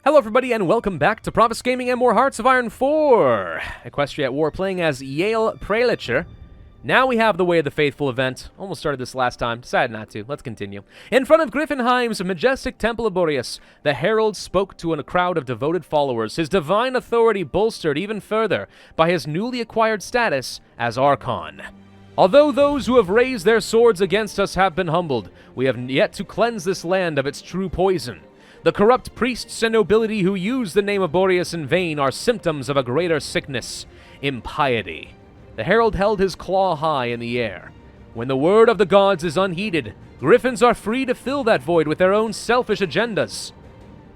Hello everybody and welcome back to Pravus Gaming and more Hearts of Iron 4! Equestria at War playing as Yale Prelature. Now we have the Way of the Faithful event. Almost started this last time, decided not to. Let's continue. In front of Griffonheim's majestic Temple of Boreas, the herald spoke to a crowd of devoted followers, his divine authority bolstered even further by his newly acquired status as Archon. Although those who have raised their swords against us have been humbled, we have yet to cleanse this land of its true poison. The corrupt priests and nobility who use the name of Boreas in vain are symptoms of a greater sickness, impiety. The herald held his claw high in the air. When the word of the gods is unheeded, griffins are free to fill that void with their own selfish agendas.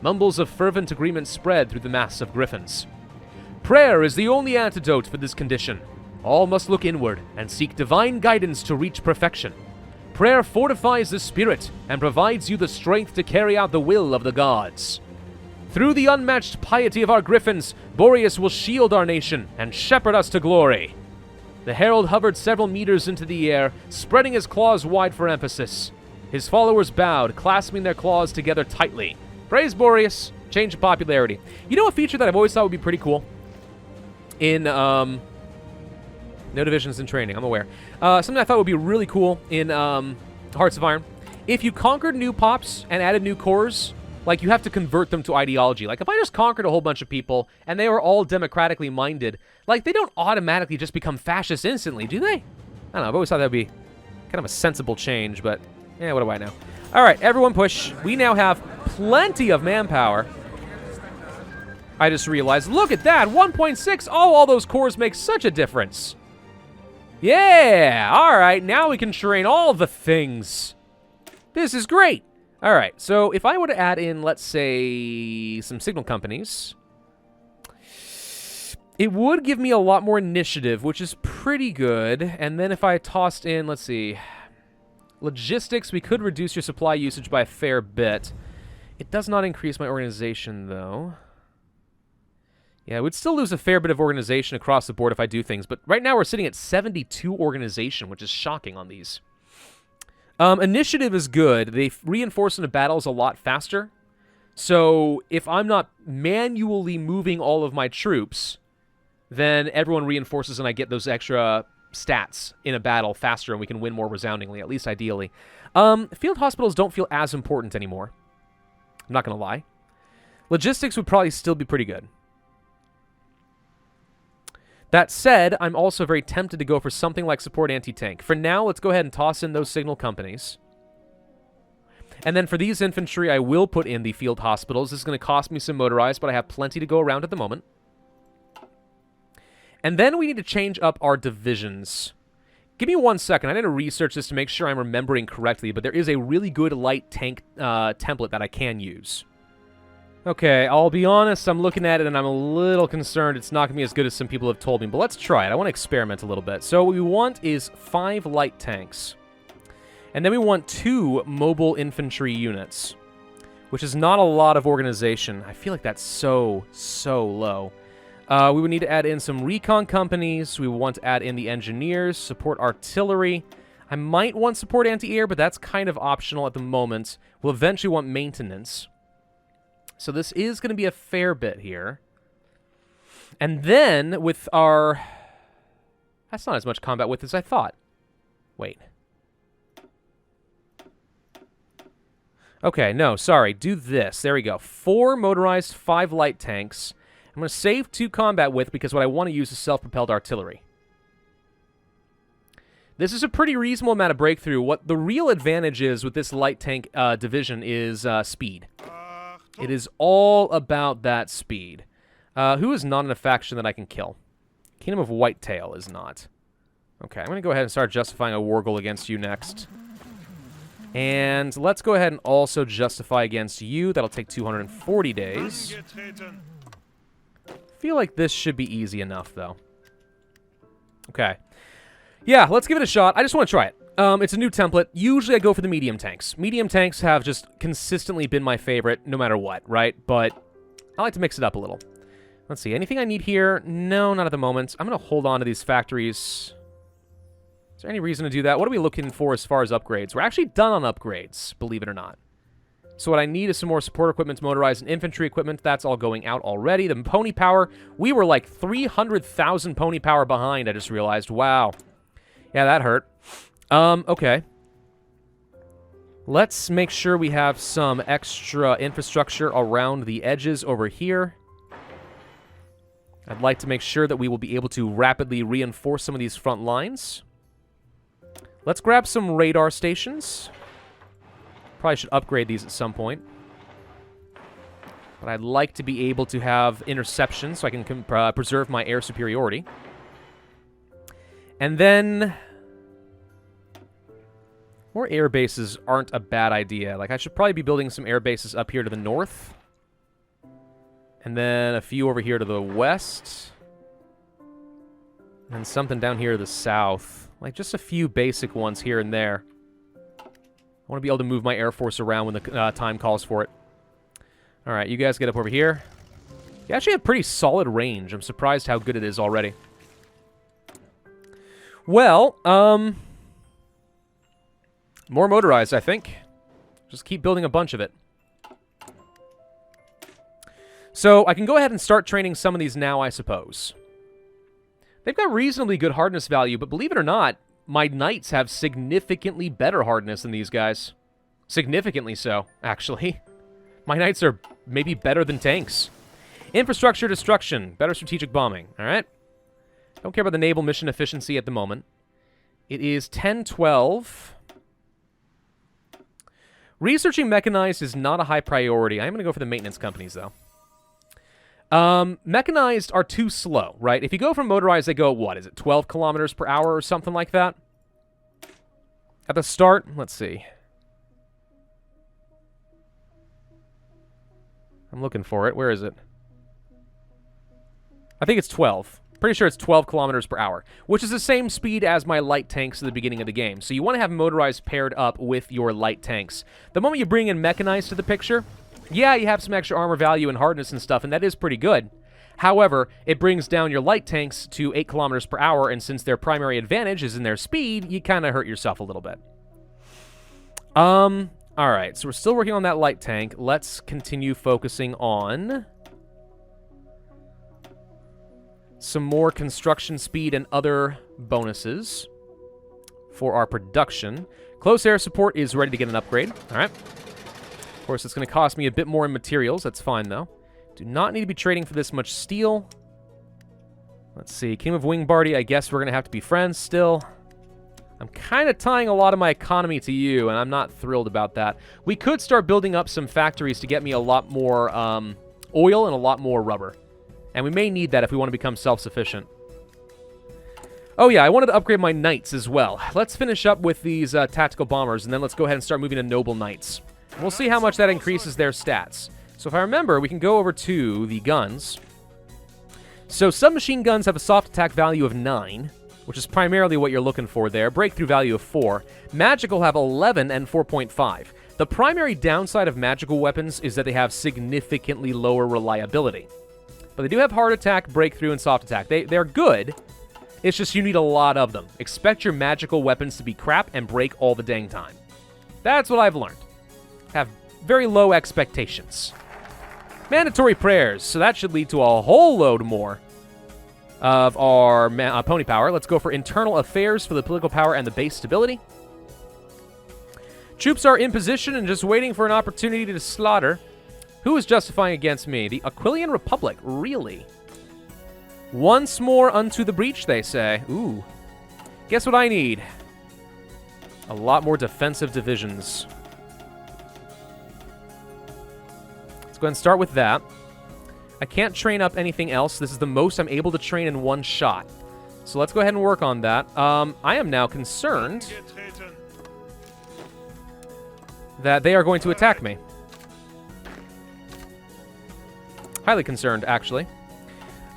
Mumbles of fervent agreement spread through the mass of griffins. Prayer is the only antidote for this condition. All must look inward and seek divine guidance to reach perfection. Prayer fortifies the spirit and provides you the strength to carry out the will of the gods. Through the unmatched piety of our griffins, Boreas will shield our nation and shepherd us to glory. The herald hovered several meters into the air, spreading his claws wide for emphasis. His followers bowed, clasping their claws together tightly. Praise Boreas, change of popularity. You know a feature that I've always thought would be pretty cool? In, no divisions in training, I'm aware. Something I thought would be really cool in Hearts of Iron. If you conquered new pops and added new cores, like, you have to convert them to ideology. Like, if I just conquered a whole bunch of people and they were all democratically minded, like, they don't automatically just become fascist instantly, do they? I don't know, I've always thought that would be kind of a sensible change, but, yeah, what do I know? All right, everyone push. We now have plenty of manpower. I just realized, look at that, 1.6. Oh, all those cores make such a difference. Yeah, all right, now we can train all the things. This is great. All right, so if I were to add in, let's say, some signal companies, it would give me a lot more initiative, which is pretty good. And then if I tossed in, let's see, logistics, we could reduce your supply usage by a fair bit. It does not increase my organization, though. Yeah, we'd still lose a fair bit of organization across the board if I do things, but right now we're sitting at 72 organization, which is shocking on these. Initiative is good. They reinforce into battles a lot faster. So if I'm not manually moving all of my troops, then everyone reinforces and I get those extra stats in a battle faster and we can win more resoundingly, at least ideally. Field hospitals don't feel as important anymore. I'm not going to lie. Logistics would probably still be pretty good. That said, I'm also very tempted to go for something like support anti-tank. For now, let's go ahead and toss in those signal companies. And then for these infantry, I will put in the field hospitals. This is going to cost me some motorized, but I have plenty to go around at the moment. And then we need to change up our divisions. Give me 1 second. I need to research this to make sure I'm remembering correctly, but there is a really good light tank template that I can use. Okay, I'll be honest, I'm looking at it and I'm a little concerned it's not going to be as good as some people have told me, but let's try it. I want to experiment a little bit. So what we want is 5 light tanks. And then we want 2 mobile infantry units, which is not a lot of organization. I feel like that's so low. We would need to add in some recon companies. We want to add in the engineers, support artillery. I might want support anti-air, but that's kind of optional at the moment. We'll eventually want maintenance. So this is going to be a fair bit here. And then with our... That's not as much combat width as I thought. Wait. Okay, no, sorry. Do this. There we go. 4 motorized, 5 light tanks. I'm going to save 2 combat width because what I want to use is self-propelled artillery. This is a pretty reasonable amount of breakthrough. What the real advantage is with this light tank division is speed. It is all about that speed. Who is not in a faction that I can kill? Kingdom of Whitetail is not. Okay, I'm going to go ahead and start justifying a war goal against you next. And let's go ahead and also justify against you. That'll take 240 days. I feel like this should be easy enough, though. Okay. Yeah, let's give it a shot. I just want to try it. It's a new template. Usually I go for the medium tanks. Medium tanks have just consistently been my favorite, no matter what, right? But I like to mix it up a little. Let's see, anything I need here? No, not at the moment. I'm going to hold on to these factories. Is there any reason to do that? What are we looking for as far as upgrades? We're actually done on upgrades, believe it or not. So what I need is some more support equipment, motorized and infantry equipment. That's all going out already. The pony power, we were like 300,000 pony power behind, I just realized. Wow. Yeah, that hurt. Okay. Let's make sure we have some extra infrastructure around the edges over here. I'd like to make sure that we will be able to rapidly reinforce some of these front lines. Let's grab some radar stations. Probably should upgrade these at some point. But I'd like to be able to have interception so I can preserve my air superiority. And then more air bases aren't a bad idea. Like, I should probably be building some air bases up here to the north. And then a few over here to the west. And something down here to the south. Like, just a few basic ones here and there. I want to be able to move my Air Force around when the time calls for it. Alright, you guys get up over here. You actually have pretty solid range. I'm surprised how good it is already. Well, more motorized, I think. Just keep building a bunch of it. So, I can go ahead and start training some of these now, I suppose. They've got reasonably good hardness value, but believe it or not, my knights have significantly better hardness than these guys. Significantly so, actually. My knights are maybe better than tanks. Infrastructure destruction. Better strategic bombing. Alright? Don't care about the naval mission efficiency at the moment. It is 10-12. Researching mechanized is not a high priority. I'm going to go for the maintenance companies, though. Mechanized are too slow, right? If you go from motorized, they go, what, is it 12 kilometers per hour or something like that? At the start, let's see. I'm looking for it. Where is it? I think it's 12. Pretty sure it's 12 kilometers per hour, which is the same speed as my light tanks at the beginning of the game. So you want to have motorized paired up with your light tanks. The moment you bring in mechanized to the picture, yeah, you have some extra armor value and hardness and stuff, and that is pretty good. However, it brings down your light tanks to 8 kilometers per hour, and since their primary advantage is in their speed, you kind of hurt yourself a little bit. Alright, so we're still working on that light tank. Let's continue focusing on some more construction speed and other bonuses for our production. Close air support is ready to get an upgrade. Alright. Of course, it's going to cost me a bit more in materials. That's fine, though. Do not need to be trading for this much steel. Let's see. Kingdom of Wingbardy, I guess we're going to have to be friends still. I'm kind of tying a lot of my economy to you, and I'm not thrilled about that. We could start building up some factories to get me a lot more oil and a lot more rubber. And we may need that if we want to become self-sufficient. Oh yeah, I wanted to upgrade my knights as well. Let's finish up with these tactical bombers, and then let's go ahead and start moving to noble knights. We'll see how much that increases their stats. So if I remember, we can go over to the guns. So submachine guns have a soft attack value of 9, which is primarily what you're looking for there. Breakthrough value of 4. Magical have 11 and 4.5. The primary downside of magical weapons is that they have significantly lower reliability. But they do have hard attack, breakthrough, and soft attack. They're good. It's just you need a lot of them. Expect your magical weapons to be crap and break all the dang time. That's what I've learned. Have very low expectations. Mandatory prayers. So that should lead to a whole load more of our pony power. Let's go for internal affairs for the political power and the base stability. Troops are in position and just waiting for an opportunity to slaughter. Who is justifying against me? The Aquilian Republic. Really? Once more unto the breach, they say. Ooh. Guess what I need? A lot more defensive divisions. Let's go ahead and start with that. I can't train up anything else. This is the most I'm able to train in one shot. So let's go ahead and work on that. I am now concerned that they are going to attack me. Highly concerned, actually.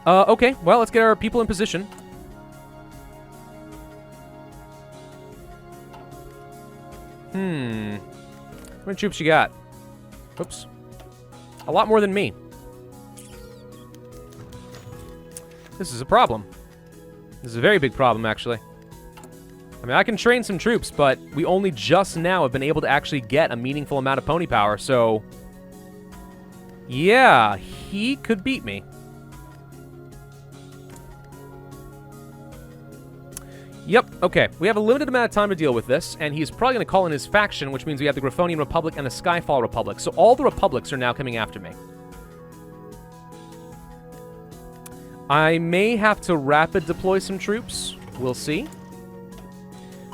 Okay, well, let's get our people in position. How many troops you got? Oops. A lot more than me. This is a problem. This is a very big problem, actually. I mean, I can train some troops, but we only just now have been able to actually get a meaningful amount of pony power, so... yeah, he could beat me. Yep, okay. We have a limited amount of time to deal with this, and he's probably going to call in his faction, which means we have the Griffonian Republic and the Skyfall Republic. So all the republics are now coming after me. I may have to rapid deploy some troops. We'll see.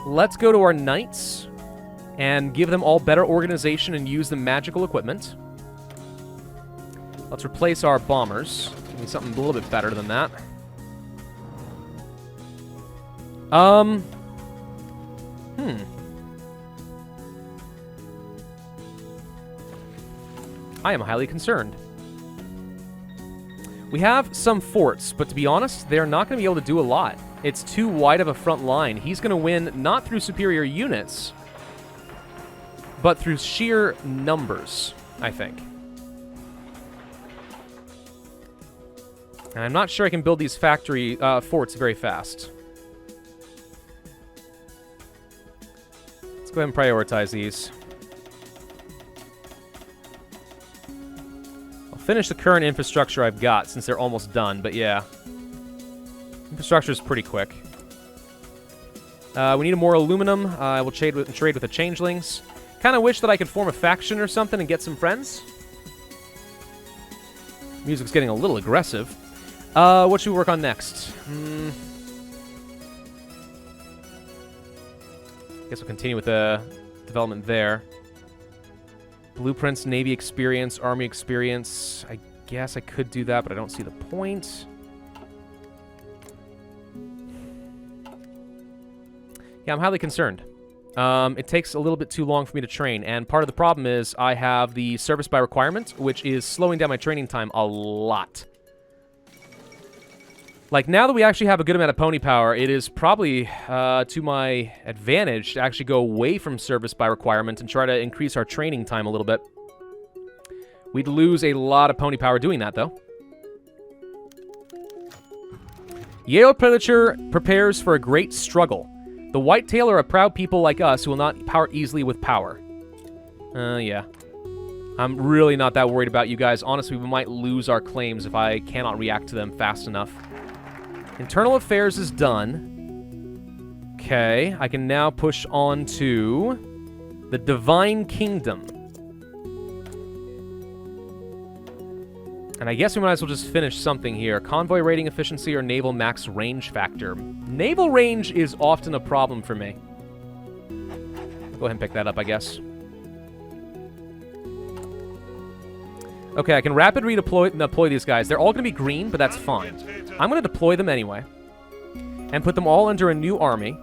Let's go to our knights and give them all better organization and use the magical equipment. Let's replace our bombers. Give me something a little bit better than that. I am highly concerned. We have some forts, but to be honest, they're not going to be able to do a lot. It's too wide of a front line. He's going to win not through superior units, but through sheer numbers, I think. And I'm not sure I can build these factory forts very fast. Let's go ahead and prioritize these. I'll finish the current infrastructure I've got since they're almost done, but yeah. Infrastructure is pretty quick. We need more aluminum. I will trade with the changelings. Kind of wish that I could form a faction or something and get some friends. Music's getting a little aggressive. What should we work on next? Guess we'll continue with the development there. Blueprints, Navy experience, Army experience. I guess I could do that, but I don't see the point. Yeah, I'm highly concerned. It takes a little bit too long for me to train, and part of the problem is I have the service by requirement, which is slowing down my training time a lot. Like, now that we actually have a good amount of pony power, it is probably to my advantage to actually go away from service by requirement and try to increase our training time a little bit. We'd lose a lot of pony power doing that, though. Yale Prelature prepares for a great struggle. The Whitetail are a proud people like us who will not part easily with power. Yeah. I'm really not that worried about you guys. Honestly, we might lose our claims if I cannot react to them fast enough. Internal affairs is done. Okay, I can now push on to the Divine Kingdom. And I guess we might as well just finish something here. Convoy rating efficiency or naval max range factor. Naval range is often a problem for me. Go ahead and pick that up, I guess. Okay, I can rapid redeploy these guys. They're all going to be green, but that's fine. I'm going to deploy them anyway. And put them all under a new army.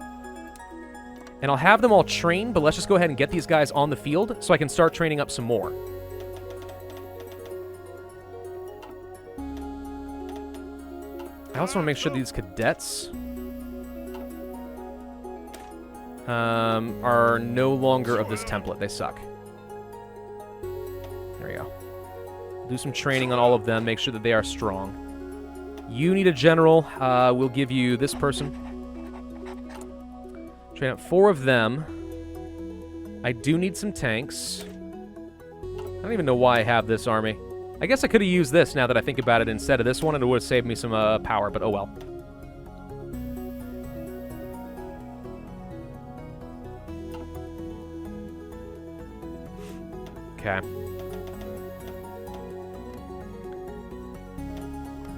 And I'll have them all trained, but let's just go ahead and get these guys on the field so I can start training up some more. I also want to make sure these cadets are no longer of this template. They suck. There we go. Do some training on all of them. Make sure that they are strong. You need a general. We'll give you this person. Train up 4 of them. I do need some tanks. I don't even know why I have this army. I guess I could have used this now that I think about it instead of this one, and it would have saved me some power, but oh well. Okay.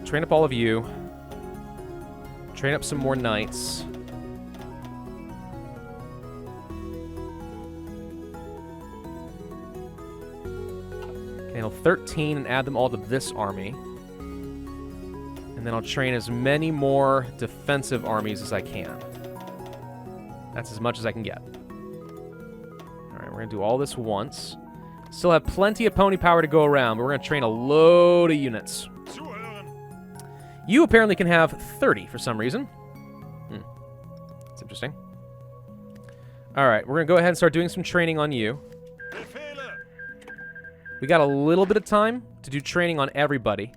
Train up all of you. Train up some more knights. Handle 13 and add them all to this army. And then I'll train as many more defensive armies as I can. That's as much as I can get. Alright, we're going to do all this once. Still have plenty of pony power to go around, but we're going to train a load of units. You apparently can have 30 for some reason. That's interesting. Alright, we're going to go ahead and start doing some training on you. We got a little bit of time to do training on everybody.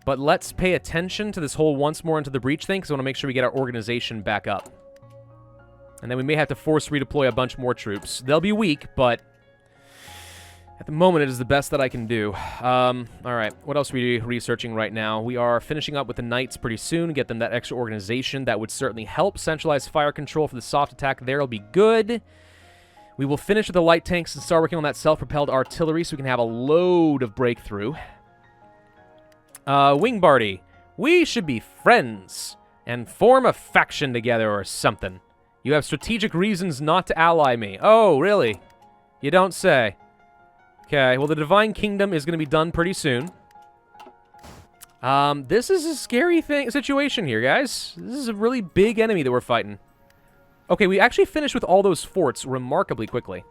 But let's pay attention to this whole once more into the breach thing, because I want to make sure we get our organization back up. And then we may have to force redeploy a bunch more troops. They'll be weak, but at the moment it is the best that I can do. Alright, what else are we researching right now? We are finishing up with the knights pretty soon, get them that extra organization. That would certainly help. Centralized fire control for the soft attack there will be good. We will finish with the light tanks and start working on that self-propelled artillery so we can have a load of breakthrough. Wing Barty, we should be friends and form a faction together or something. You have strategic reasons not to ally me. Oh, really? You don't say. Okay, well, the Divine Kingdom is going to be done pretty soon. This is a scary situation here, guys. This is a really big enemy that we're fighting. Okay, we actually finished with all those forts remarkably quickly.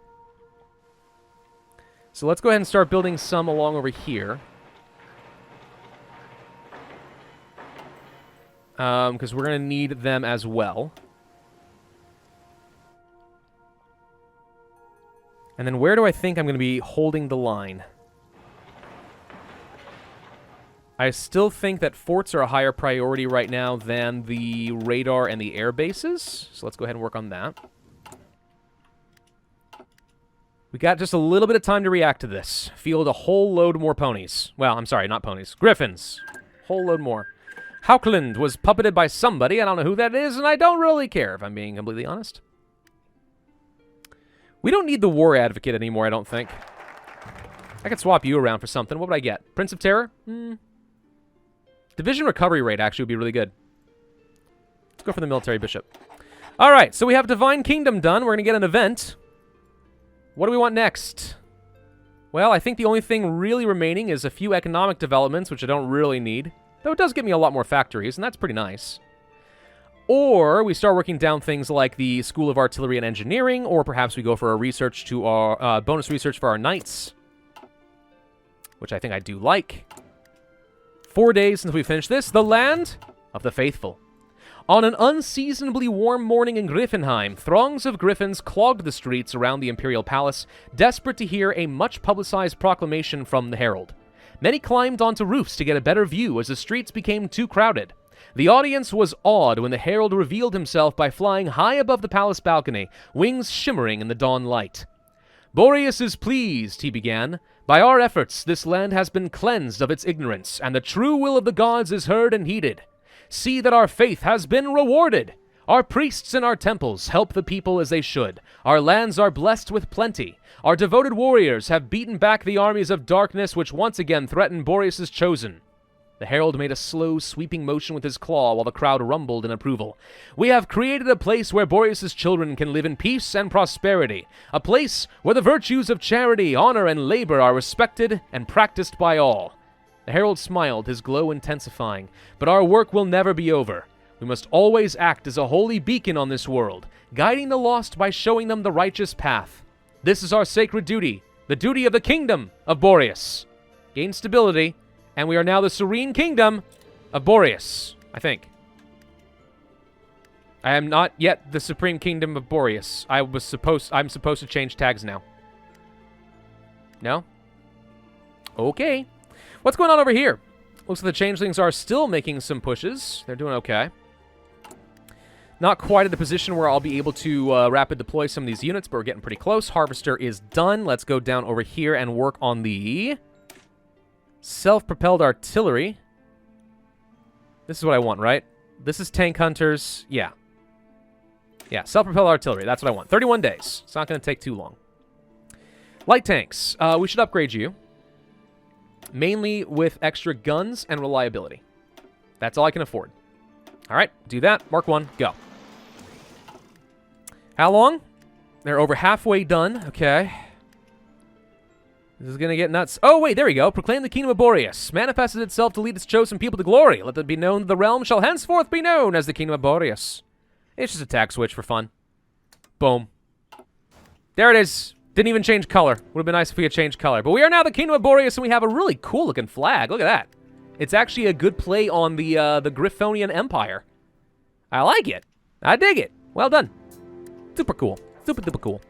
So let's go ahead and start building some along over here. Because we're going to need them as well. And then where do I think I'm going to be holding the line? I still think that forts are a higher priority right now than the radar and the air bases. So let's go ahead and work on that. We got just a little bit of time to react to this. Field a whole load more ponies. Well, I'm sorry, not ponies. Griffins. Whole load more. Haukland was puppeted by somebody. I don't know who that is, and I don't really care, if I'm being completely honest. We don't need the War Advocate anymore, I don't think. I could swap you around for something. What would I get? Prince of Terror? Division recovery rate actually would be really good. Let's go for the military bishop. Alright, so we have Divine Kingdom done. We're going to get an event. What do we want next? Well, I think the only thing really remaining is a few economic developments, which I don't really need. Though it does give me a lot more factories, and that's pretty nice. Or we start working down things like the School of Artillery and Engineering, or perhaps we go for a research to our bonus research for our knights, which I think I do like. 4 days since we finished this. The Land of the Faithful. On an unseasonably warm morning in Griffonheim, throngs of griffins clogged the streets around the Imperial Palace, desperate to hear a much-publicized proclamation from the herald. Many climbed onto roofs to get a better view as the streets became too crowded. The audience was awed when the herald revealed himself by flying high above the palace balcony, wings shimmering in the dawn light. "Boreas is pleased," he began. "By our efforts, this land has been cleansed of its ignorance, and the true will of the gods is heard and heeded. See that our faith has been rewarded. Our priests in our temples help the people as they should. Our lands are blessed with plenty. Our devoted warriors have beaten back the armies of darkness which once again threaten Boreas' chosen." The herald made a slow, sweeping motion with his claw while the crowd rumbled in approval. "We have created a place where Boreas' children can live in peace and prosperity. A place where the virtues of charity, honor, and labor are respected and practiced by all." The herald smiled, his glow intensifying. "But our work will never be over. We must always act as a holy beacon on this world, guiding the lost by showing them the righteous path. This is our sacred duty, the duty of the kingdom of Boreas. Gain stability, and we are now the serene kingdom of Boreas, I think. I am not yet the supreme kingdom of Boreas. I'm supposed to change tags now. No? Okay. What's going on over here? Looks like the changelings are still making some pushes. They're doing okay. Not quite at the position where I'll be able to rapid deploy some of these units, but we're getting pretty close. Harvester is done. Let's go down over here and work on the self-propelled artillery. This is what I want, right? This is tank hunters. Yeah. Yeah, self-propelled artillery. That's what I want. 31 days. It's not going to take too long. Light tanks. We should upgrade you. Mainly with extra guns and reliability. That's all I can afford. All right, do that. Mark 1, go. How long? They're over halfway done. Okay. This is going to get nuts. Oh, wait, there we go. Proclaim the kingdom of Boreas. Manifested itself to lead its chosen people to glory. Let it be known that the realm shall henceforth be known as the kingdom of Boreas. It's just a tag switch for fun. Boom. There it is. Didn't even change color. Would have been nice if we had changed color. But we are now the kingdom of Boreas, and we have a really cool-looking flag. Look at that. It's actually a good play on the Griffonian Empire. I like it. I dig it. Well done. Super cool. Super duper cool.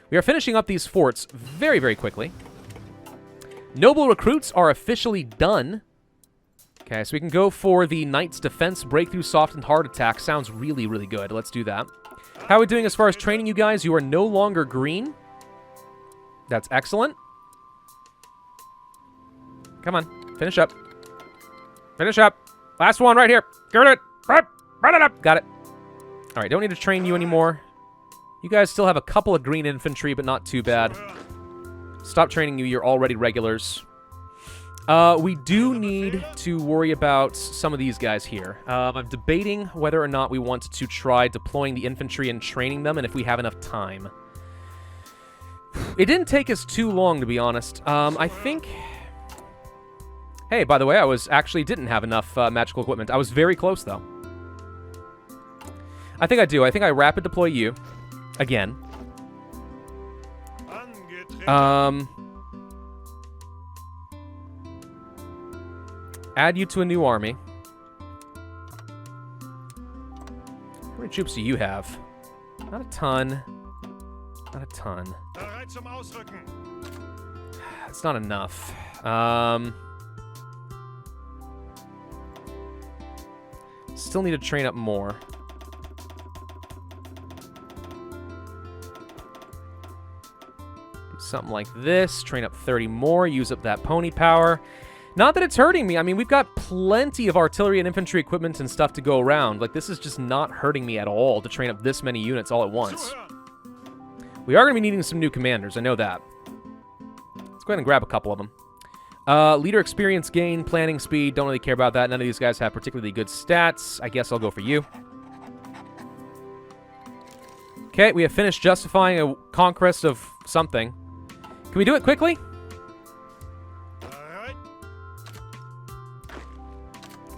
We are finishing up these forts very, very quickly. Noble recruits are officially done. Okay, Okay, so we can go for the Knight's Defense Breakthrough Soft and Hard Attack. Sounds really, really good. Let's do that. How are we doing as far as training, you guys? You are no longer green. That's excellent. Come on. Finish up. Finish up. Last one right here. Get it. Run it up. Got it. All right, don't need to train you anymore. You guys still have a couple of green infantry, but not too bad. Stop training you. You're already regulars. We do need to worry about some of these guys here. I'm debating whether or not we want to try deploying the infantry and training them, and if we have enough time. It didn't take us too long, to be honest. I think... Hey, by the way, I actually didn't have enough magical equipment. I was very close, though. I think I do. I think I rapid deploy you. Again. Add you to a new army. How many troops do you have? Not a ton. Not a ton. It's not enough. Still need to train up more. Do something like this. Train up 30 more. Use up that pony power. Not that it's hurting me. I mean, we've got plenty of artillery and infantry equipment and stuff to go around. Like, this is just not hurting me at all to train up this many units all at once. We are going to be needing some new commanders. I know that. Let's go ahead and grab a couple of them. Leader experience gain, planning speed. Don't really care about that. None of these guys have particularly good stats. I guess I'll go for you. Okay, we have finished justifying a conquest of something. Can we do it quickly?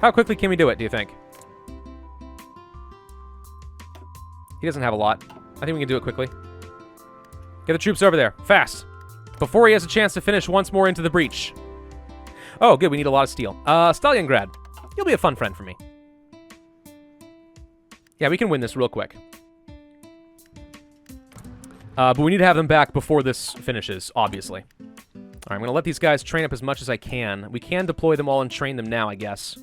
How quickly can we do it, do you think? He doesn't have a lot. I think we can do it quickly. Get the troops over there. Fast. Before he has a chance to finish once more into the breach. Oh, good. We need a lot of steel. Stalingrad. You'll be a fun friend for me. Yeah, we can win this real quick. But we need to have them back before this finishes, obviously. All right, I'm going to let these guys train up as much as I can. We can deploy them all and train them now, I guess.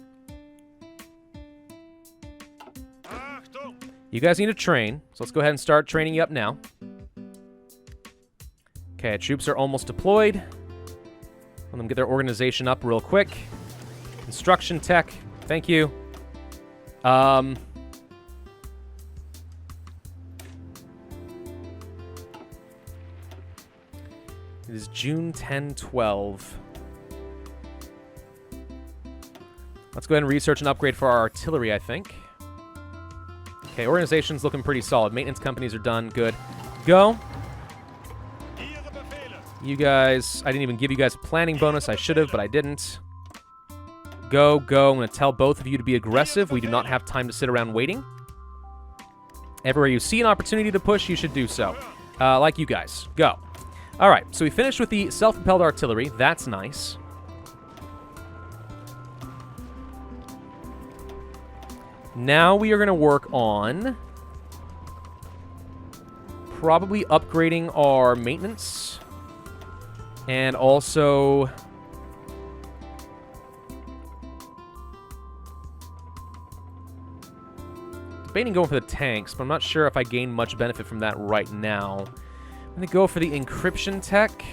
You guys need to train, so let's go ahead and start training you up now. Okay, troops are almost deployed. Let them get their organization up real quick. Construction tech, thank you. It is June 10, 12. Let's go ahead and research and upgrade for our artillery, I think. Okay, organization's looking pretty solid. Maintenance companies are done. Good. Go. You guys... I didn't even give you guys a planning bonus. I should have, but I didn't. Go, go. I'm going to tell both of you to be aggressive. We do not have time to sit around waiting. Everywhere you see an opportunity to push, you should do so. Like you guys. Go. All right, so we finished with the self-propelled artillery. That's nice. Now we are going to work on probably upgrading our maintenance and also debating going for the tanks, but I'm not sure if I gain much benefit from that right now. I'm going to go for the encryption tech.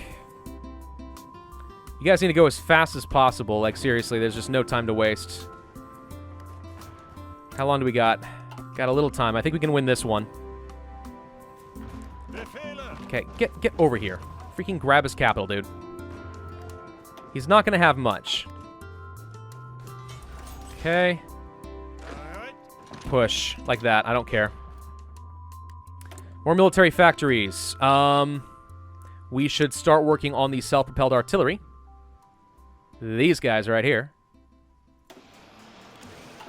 You guys need to go as fast as possible. Like, seriously, there's just no time to waste. How long do we got? Got a little time. I think we can win this one. Okay, get over here. Freaking grab his capital, dude. He's not going to have much. Okay. Push. Like that. I don't care. More military factories. We should start working on the self-propelled artillery. These guys right here.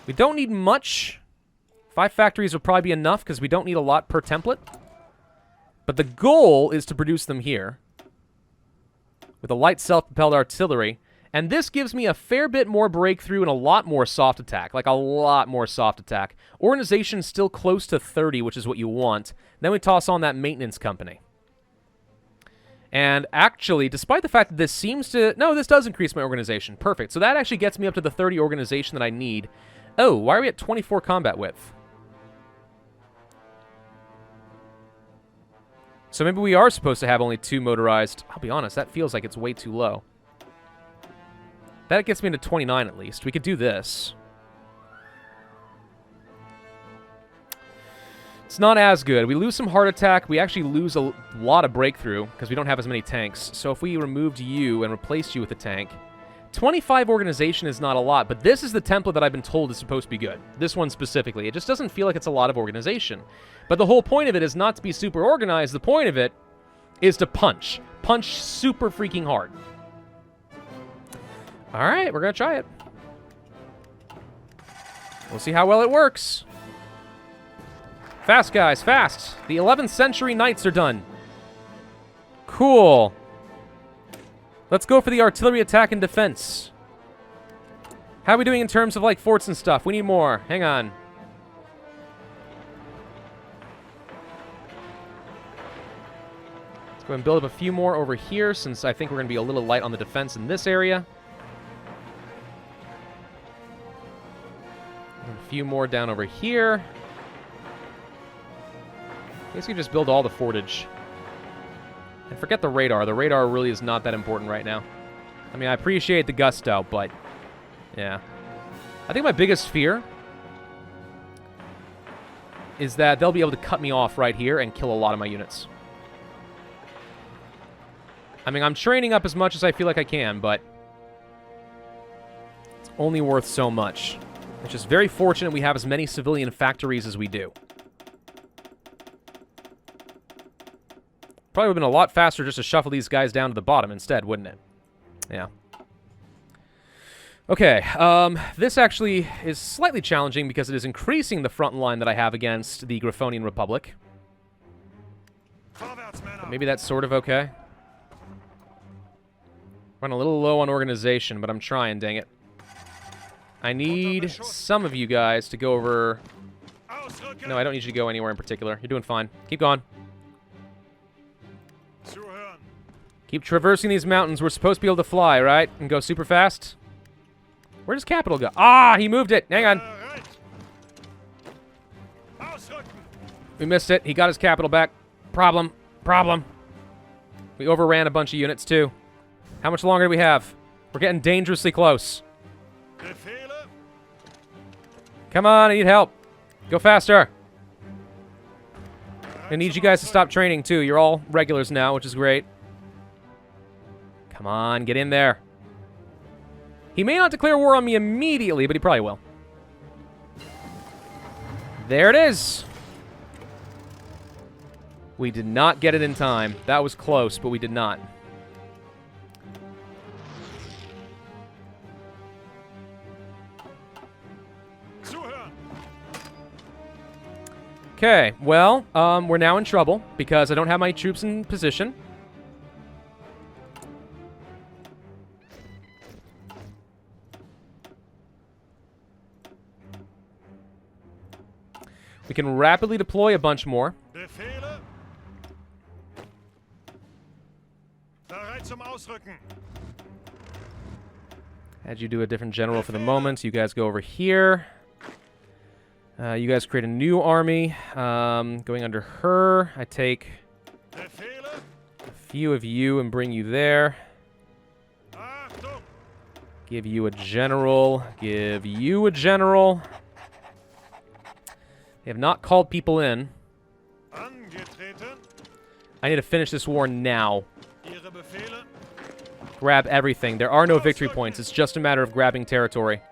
We don't need much. 5 factories will probably be enough because we don't need a lot per template. But the goal is to produce them here with a light self-propelled artillery. And this gives me a fair bit more breakthrough and a lot more soft attack. Like, a lot more soft attack. Organization's still close to 30, which is what you want. Then we toss on that maintenance company. And actually, despite the fact that this seems to... No, this does increase my organization. Perfect. So that actually gets me up to the 30 organization that I need. Oh, why are we at 24 combat width? So maybe we are supposed to have only 2 motorized. I'll be honest, that feels like it's way too low. That gets me into 29 at least. We could do this. It's not as good. We lose some heart attack. We actually lose a lot of breakthrough because we don't have as many tanks. So if we removed you and replaced you with a tank, 25 organization is not a lot, but this is the template that I've been told is supposed to be good. This one specifically. It just doesn't feel like it's a lot of organization. But the whole point of it is not to be super organized. The point of it is to punch. Punch super freaking hard. All right, we're going to try it. We'll see how well it works. Fast, guys, fast. The 11th century knights are done. Cool. Let's go for the artillery attack and defense. How are we doing in terms of, like, forts and stuff? We need more. Hang on. Let's go and build up a few more over here, since I think we're going to be a little light on the defense in this area. And a few more down over here. I guess we just build all the fortage. And forget the radar. The radar really is not that important right now. I mean, I appreciate the gusto, but... yeah. I think my biggest fear is that they'll be able to cut me off right here and kill a lot of my units. I mean, I'm training up as much as I feel like I can, but... it's only worth so much. It's just very fortunate we have as many civilian factories as we do. Probably would have been a lot faster just to shuffle these guys down to the bottom instead, wouldn't it? Yeah. Okay, this actually is slightly challenging because it is increasing the front line that I have against the Griffonian Republic. But maybe that's sort of okay. Run a little low on organization, but I'm trying, dang it. I need some of you guys to go over... no, I don't need you to go anywhere in particular. You're doing fine. Keep going. Keep traversing these mountains. We're supposed to be able to fly, right? And go super fast. Where does capital go? Ah, he moved it. Hang on. We missed it. He got his capital back. Problem. Problem. We overran a bunch of units, too. How much longer do we have? We're getting dangerously close. Come on, I need help. Go faster. I need you guys to stop training, too. You're all regulars now, which is great. Come on, get in there. He may not declare war on me immediately, but he probably will. There it is. We did not get it in time. That was close, but we did not. Okay, well, we're now in trouble because I don't have my troops in position. We can rapidly deploy a bunch more. Had you do a different general for the moment. You guys go over here. You guys create a new army. Going under her, I take a few of you and bring you there. Give you a general. Give you a general. They have not called people in. I need to finish this war now. Grab everything. There are no victory points. It's just a matter of grabbing territory.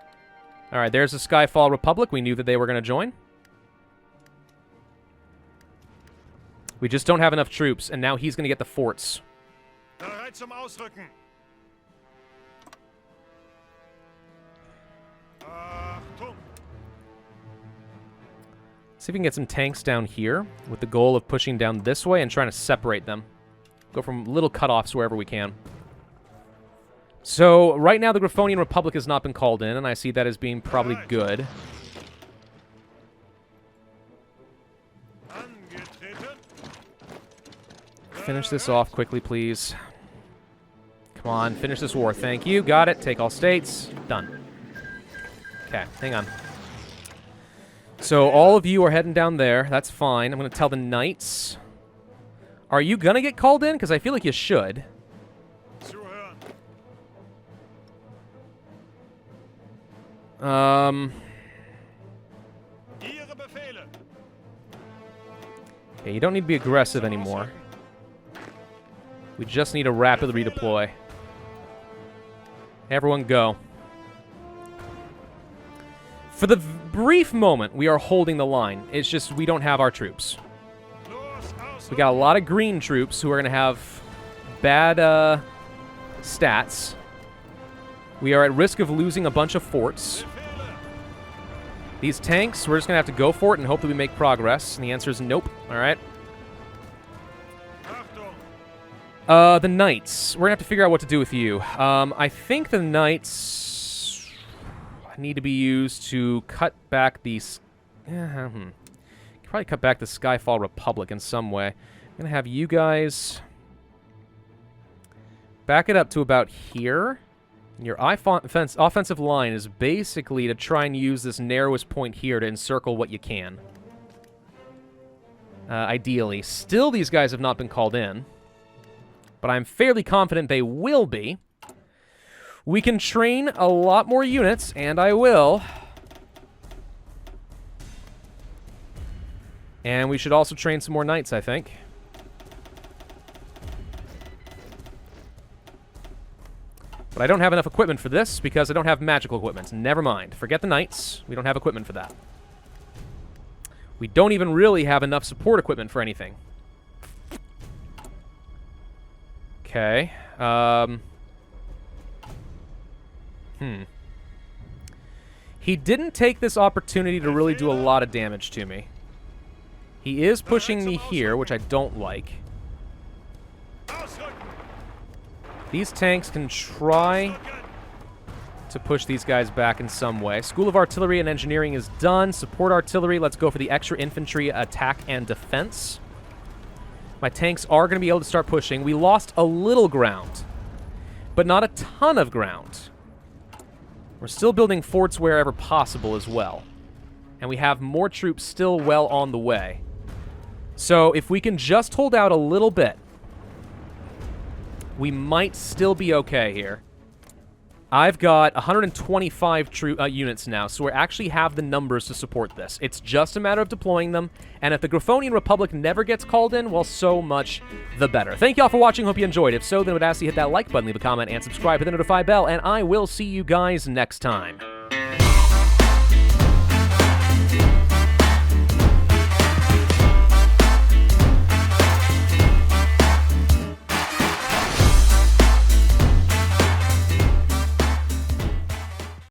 Alright, there's the Skyfall Republic. We knew that they were going to join. We just don't have enough troops, and now he's going to get the forts. See if we can get some tanks down here with the goal of pushing down this way and trying to separate them. Go from little cutoffs wherever we can. So, right now the Griffonian Republic has not been called in, and I see that as being probably good. Finish this off quickly, please. Come on, finish this war. Thank you. Got it. Take all states. Done. Okay, hang on. So all of you are heading down there. That's fine. I'm going to tell the knights. Are you going to get called in? Because I feel like you should. Okay, you don't need to be aggressive anymore. We just need to rapidly redeploy. Everyone go. For the brief moment, we are holding the line. It's just we don't have our troops. We got a lot of green troops who are going to have bad stats. We are at risk of losing a bunch of forts. These tanks, we're just going to have to go for it and hope that we make progress. And the answer is nope. All right. The knights. We're going to have to figure out what to do with you. I think the knights need to be used to cut back these... Probably cut back the Skyfall Republic in some way. I'm going to have you guys back it up to about here. Your offensive line is basically to try and use this narrowest point here to encircle what you can. Ideally. Still, these guys have not been called in. But I'm fairly confident they will be. We can train a lot more units, and I will. And we should also train some more knights, I think. But I don't have enough equipment for this because I don't have magical equipment. Never mind. Forget the knights. We don't have equipment for that. We don't even really have enough support equipment for anything. Okay. He didn't take this opportunity to really do a lot of damage to me. He is pushing me here, which I don't like. These tanks can try to push these guys back in some way. School of Artillery and Engineering is done. Support Artillery. Let's go for the extra infantry attack and defense. My tanks are going to be able to start pushing. We lost a little ground, but not a ton of ground. We're still building forts wherever possible as well. And we have more troops still well on the way. So if we can just hold out a little bit, we might still be okay here. I've got 125 units now, so we actually have the numbers to support this. It's just a matter of deploying them, and if the Griffonian Republic never gets called in, well, so much the better. Thank y'all for watching. Hope you enjoyed. If so, then I would ask you to hit that like button, leave a comment, and subscribe, hit the notify bell, and I will see you guys next time.